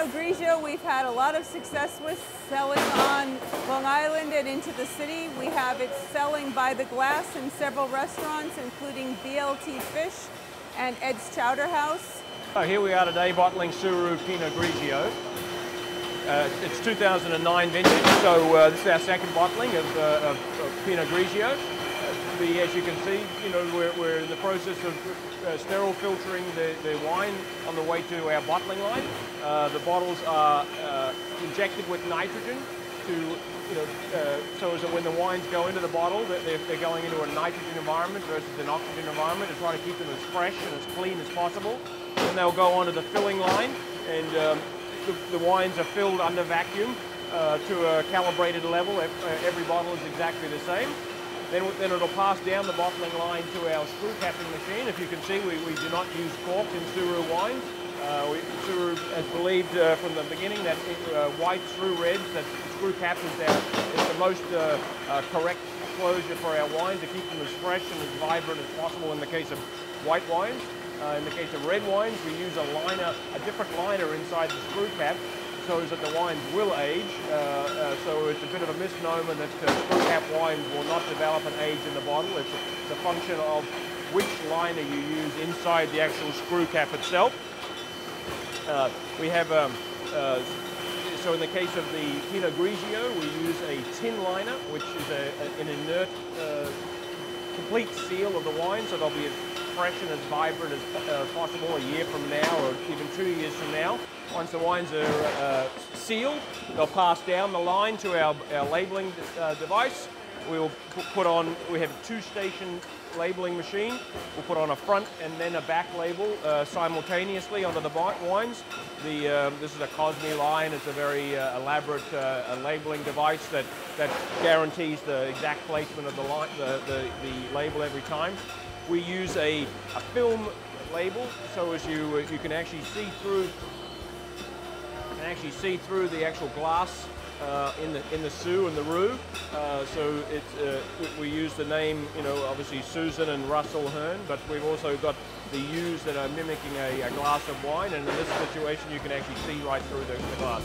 Pinot Grigio we've had a lot of success with selling on Long Island and into the city. We have it selling by the glass in several restaurants, including BLT Fish and Ed's Chowder House. Here we are today bottling Suhru Pinot Grigio. It's 2009 vintage, so this is our second bottling of Pinot Grigio. As you can see, we're in the process of sterile filtering the wine on the way to our bottling line. The bottles are injected with nitrogen so as that when the wines go into the bottle, they're going into a nitrogen environment versus an oxygen environment to try to keep them as fresh and as clean as possible. Then they'll go onto the filling line, and the wines are filled under vacuum to a calibrated level. Every bottle is exactly the same. Then it'll pass down the bottling line to our screw capping machine. If you can see, we do not use cork in SuhruWines. Suhru has believed from the beginning that white through reds, that screw cap is the most correct closure for our wine to keep them as fresh and as vibrant as possible in the case of white wines. In the case of red wines, we use a different liner inside the screw cap so that the wines will age. So it's a bit of a misnomer that screw cap wines will not develop and age in the bottle. It's a function of which liner you use inside the actual screw cap itself. We have, so in the case of the Pinot Grigio, we use a tin liner, which is an inert, complete seal of the wine, so they'll be as fresh and as vibrant as possible a year from now or even 2 years from now. Once the wines are sealed, they'll pass down the line to our labeling device. We have a two-station labeling machine. We'll put on a front and then a back label simultaneously onto the wines. This is a Cosme line. It's a very elaborate labeling device that guarantees the exact placement of the label every time. We use a film label, so as you can actually see through the actual glass in the Sue and the Rue. So we use the name, obviously Susan and Russell Hearn, but we've also got the U's that are mimicking a glass of wine, and in this situation you can actually see right through the glass.